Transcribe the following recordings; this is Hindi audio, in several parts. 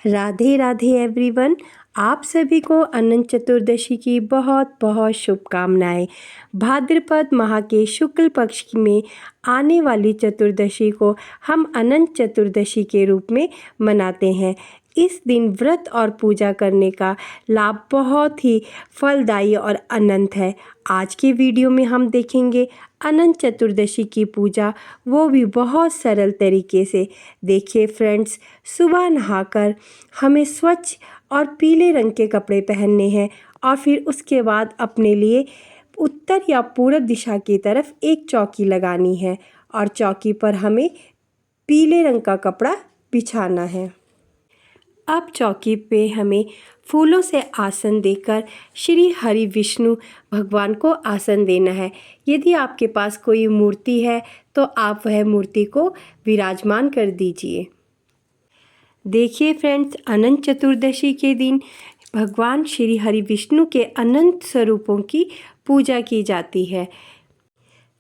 राधे राधे एवरीवन। आप सभी को अनंत चतुर्दशी की बहुत बहुत शुभकामनाएं। भाद्रपद माह के शुक्ल पक्ष में आने वाली चतुर्दशी को हम अनंत चतुर्दशी के रूप में मनाते हैं। इस दिन व्रत और पूजा करने का लाभ बहुत ही फलदायी और अनंत है। आज के वीडियो में हम देखेंगे अनंत चतुर्दशी की पूजा, वो भी बहुत सरल तरीके से। देखिए फ्रेंड्स, सुबह नहाकर हमें स्वच्छ और पीले रंग के कपड़े पहनने हैं और फिर उसके बाद अपने लिए उत्तर या पूरब दिशा की तरफ एक चौकी लगानी है और चौकी पर हमें पीले रंग का कपड़ा बिछाना है। अब चौकी पे हमें फूलों से आसन देकर श्री हरि विष्णु भगवान को आसन देना है। यदि आपके पास कोई मूर्ति है तो आप वह मूर्ति को विराजमान कर दीजिए। देखिए फ्रेंड्स, अनंत चतुर्दशी के दिन भगवान श्री हरि विष्णु के अनंत स्वरूपों की पूजा की जाती है।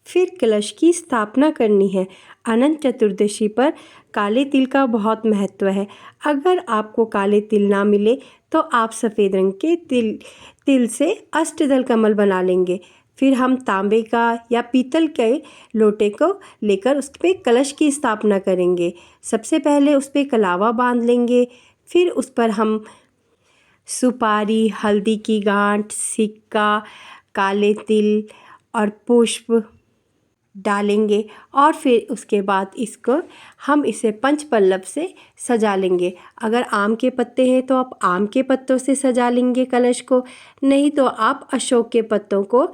फिर कलश की स्थापना करनी है। अनंत चतुर्दशी पर काले तिल का बहुत महत्व है। अगर आपको काले तिल ना मिले तो आप सफ़ेद रंग के तिल से अष्टदल कमल बना लेंगे। फिर हम तांबे का या पीतल के लोटे को लेकर उस पर कलश की स्थापना करेंगे। सबसे पहले उस पर कलावा बांध लेंगे। फिर उस पर हम सुपारी, हल्दी की गांठ, सिक्का, काले तिल और पुष्प डालेंगे और फिर उसके बाद हम इसे पंचपल्लव से सजा लेंगे। अगर आम के पत्ते हैं तो आप आम के पत्तों से सजा लेंगे कलश को, नहीं तो आप अशोक के पत्तों को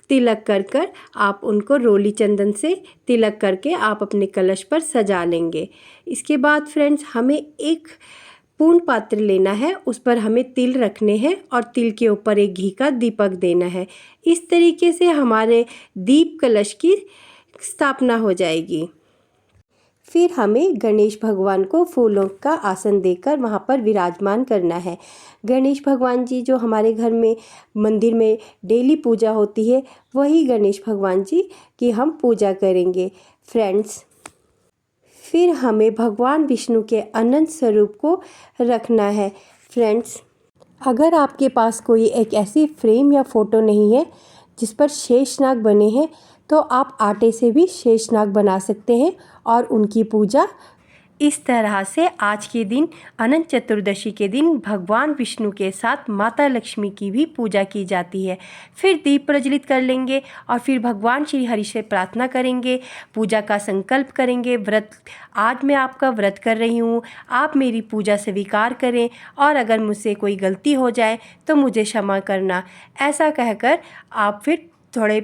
तिलक कर आप उनको रोली चंदन से तिलक करके आप अपने कलश पर सजा लेंगे। इसके बाद फ्रेंड्स, हमें एक पूर्ण पात्र लेना है, उस पर हमें तिल रखने हैं और तिल के ऊपर एक घी का दीपक देना है। इस तरीके से हमारे दीप कलश की स्थापना हो जाएगी। फिर हमें गणेश भगवान को फूलों का आसन देकर वहाँ पर विराजमान करना है। गणेश भगवान जी जो हमारे घर में मंदिर में डेली पूजा होती है, वही गणेश भगवान जी की हम पूजा करेंगे फ्रेंड्स। फिर हमें भगवान विष्णु के अनंत स्वरूप को रखना है फ्रेंड्स। अगर आपके पास कोई एक ऐसी फ्रेम या फ़ोटो नहीं है जिस पर शेषनाग बने हैं तो आप आटे से भी शेषनाग बना सकते हैं और उनकी पूजा इस तरह से आज के दिन अनंत चतुर्दशी के दिन भगवान विष्णु के साथ माता लक्ष्मी की भी पूजा की जाती है। फिर दीप प्रज्वलित कर लेंगे और फिर भगवान श्री हरि से प्रार्थना करेंगे, पूजा का संकल्प करेंगे। आज मैं आपका व्रत कर रही हूँ, आप मेरी पूजा स्वीकार करें और अगर मुझसे कोई गलती हो जाए तो मुझे क्षमा करना। ऐसा कहकर आप फिर थोड़े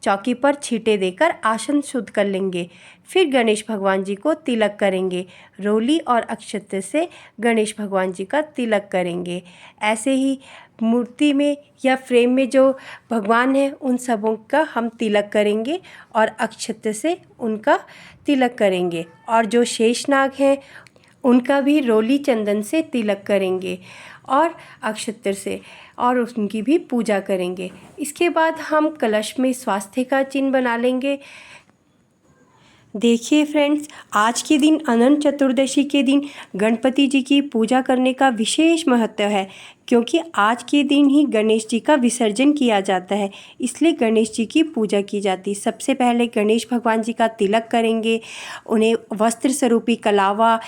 चौकी पर छींटे देकर आसन शुद्ध कर लेंगे। फिर गणेश भगवान जी को तिलक करेंगे, रोली और अक्षत से गणेश भगवान जी का तिलक करेंगे। ऐसे ही मूर्ति में या फ्रेम में जो भगवान हैं उन सबों का हम तिलक करेंगे और अक्षत से उनका तिलक करेंगे और जो शेषनाग हैं उनका भी रोली चंदन से तिलक करेंगे और अक्षत्र से, और उनकी भी पूजा करेंगे। इसके बाद हम कलश में स्वास्थ्य का चिन्ह बना लेंगे। देखिए फ्रेंड्स, आज के दिन अनंत चतुर्दशी के दिन गणपति जी की पूजा करने का विशेष महत्व है, क्योंकि आज के दिन ही गणेश जी का विसर्जन किया जाता है, इसलिए गणेश जी की पूजा की जाती है। सबसे पहले गणेश भगवान जी का तिलक करेंगे, उन्हें वस्त्र स्वरूपी कलावा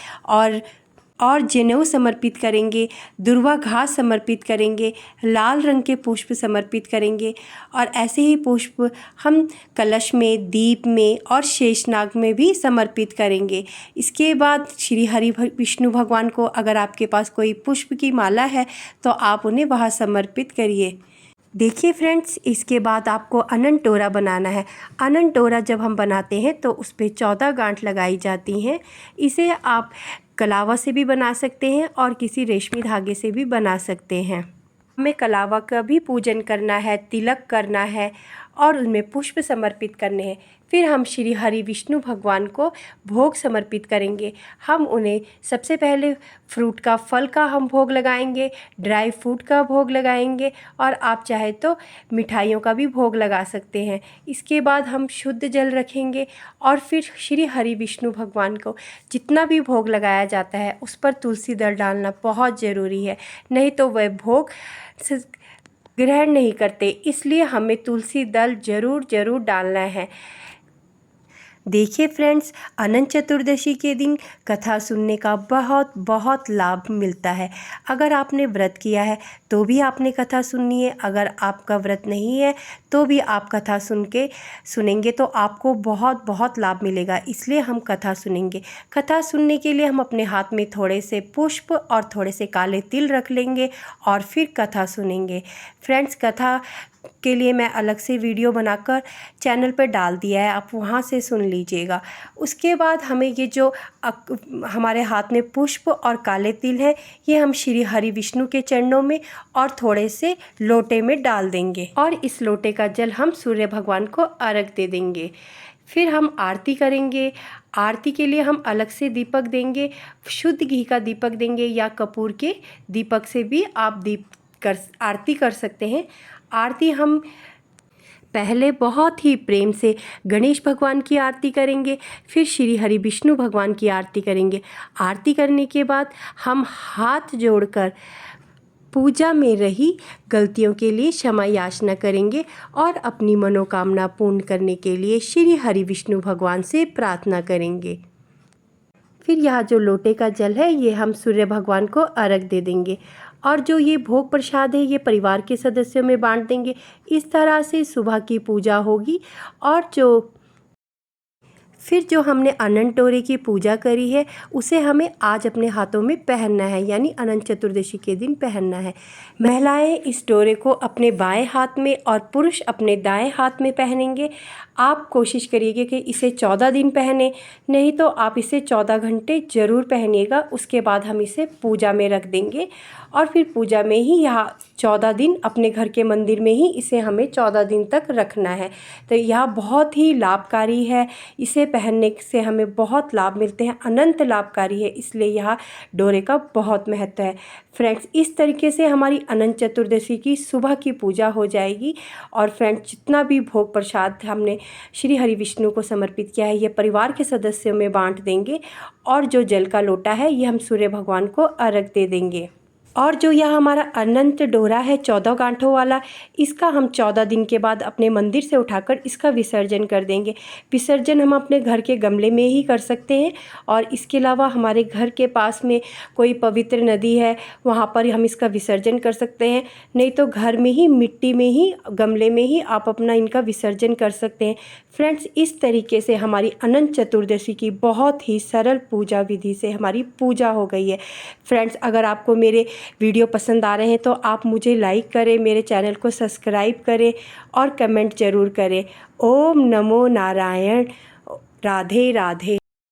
और जनेऊ समर्पित करेंगे, दुर्वा घास समर्पित करेंगे, लाल रंग के पुष्प समर्पित करेंगे और ऐसे ही पुष्प हम कलश में, दीप में और शेषनाग में भी समर्पित करेंगे। इसके बाद श्री हरि विष्णु भगवान को अगर आपके पास कोई पुष्प की माला है तो आप उन्हें वहाँ समर्पित करिए। देखिए फ्रेंड्स, इसके बाद आपको अनंत टोरा बनाना है। अनंत टोरा जब हम बनाते हैं तो उस पर 14 गांठ लगाई जाती हैं। इसे आप कलावा से भी बना सकते हैं और किसी रेशमी धागे से भी बना सकते हैं। हमें कलावा का भी पूजन करना है, तिलक करना है और उनमें पुष्प समर्पित करने हैं। फिर हम श्री हरि विष्णु भगवान को भोग समर्पित करेंगे। हम उन्हें सबसे पहले फ्रूट का, फल का हम भोग लगाएंगे, ड्राई फ्रूट का भोग लगाएंगे और आप चाहे तो मिठाइयों का भी भोग लगा सकते हैं। इसके बाद हम शुद्ध जल रखेंगे और फिर श्री हरि विष्णु भगवान को जितना भी भोग लगाया जाता है उस पर तुलसी दल डालना बहुत ज़रूरी है, नहीं तो वह भोग ग्रहण नहीं करते। इसलिए हमें तुलसी दल ज़रूर डालना है। देखिए फ्रेंड्स, अनंत चतुर्दशी के दिन कथा सुनने का बहुत लाभ मिलता है। अगर आपने व्रत किया है तो भी आपने कथा सुननी है, अगर आपका व्रत नहीं है तो भी आप कथा सुनेंगे तो आपको बहुत लाभ मिलेगा। इसलिए हम कथा सुनेंगे। कथा सुनने के लिए हम अपने हाथ में थोड़े से पुष्प और थोड़े से काले तिल रख लेंगे और फिर कथा सुनेंगे। फ्रेंड्स, कथा के लिए मैं अलग से वीडियो बनाकर चैनल पर डाल दिया है, आप वहां से सुन लीजिएगा। उसके बाद हमें ये जो हमारे हाथ में पुष्प और काले तिल है, ये हम श्री हरि विष्णु के चरणों में और थोड़े से लोटे में डाल देंगे और इस लोटे का जल हम सूर्य भगवान को अर्घ दे देंगे। फिर हम आरती करेंगे। आरती के लिए हम अलग से दीपक देंगे, शुद्ध घी का दीपक देंगे या कपूर के दीपक से भी आप आरती कर सकते हैं। आरती हम पहले बहुत ही प्रेम से गणेश भगवान की आरती करेंगे, फिर श्री हरि विष्णु भगवान की आरती करेंगे। आरती करने के बाद हम हाथ जोड़कर पूजा में रही गलतियों के लिए क्षमा याचना करेंगे और अपनी मनोकामना पूर्ण करने के लिए श्री हरि विष्णु भगवान से प्रार्थना करेंगे। फिर यह जो लोटे का जल है ये हम सूर्य भगवान को अर्घ दे देंगे और जो ये भोग प्रसाद है ये परिवार के सदस्यों में बांट देंगे। इस तरह से सुबह की पूजा होगी और फिर जो हमने अनंत डोरे की पूजा करी है उसे हमें आज अपने हाथों में पहनना है, यानी अनंत चतुर्दशी के दिन पहनना है। महिलाएं इस डोरे को अपने बाएं हाथ में और पुरुष अपने दाएं हाथ में पहनेंगे। आप कोशिश करिएगा कि इसे 14 दिन पहने, नहीं तो आप इसे 14 घंटे ज़रूर पहनिएगा। उसके बाद हम इसे पूजा में रख देंगे और फिर पूजा में ही यह 14 दिन अपने घर के मंदिर में ही इसे हमें 14 दिन तक रखना है। तो यह बहुत ही लाभकारी है, इसे पहनने से हमें बहुत लाभ मिलते हैं, अनंत लाभकारी है, इसलिए यह डोरे का बहुत महत्व है। फ्रेंड्स, इस तरीके से हमारी अनंत चतुर्दशी की सुबह की पूजा हो जाएगी और फ्रेंड्स, जितना भी भोग प्रसाद हमने श्री हरि विष्णु को समर्पित किया है ये परिवार के सदस्यों में बांट देंगे और जो जल का लोटा है ये हम सूर्य भगवान को अर्घ दे देंगे। और जो यह हमारा अनंत डोरा है 14 गांठों वाला, इसका हम 14 दिन के बाद अपने मंदिर से उठाकर इसका विसर्जन कर देंगे। विसर्जन हम अपने घर के गमले में ही कर सकते हैं और इसके अलावा हमारे घर के पास में कोई पवित्र नदी है वहाँ पर हम इसका विसर्जन कर सकते हैं, नहीं तो घर में ही मिट्टी में ही गमले में ही आप अपना इनका विसर्जन कर सकते हैं। फ्रेंड्स, इस तरीके से हमारी अनंत चतुर्दशी की बहुत ही सरल पूजा विधि से हमारी पूजा हो गई है। फ्रेंड्स, अगर आपको मेरे वीडियो पसंद आ रहे हैं तो आप मुझे लाइक करें, मेरे चैनल को सब्सक्राइब करें और कमेंट ज़रूर करें। ओम नमो नारायण। राधे राधे।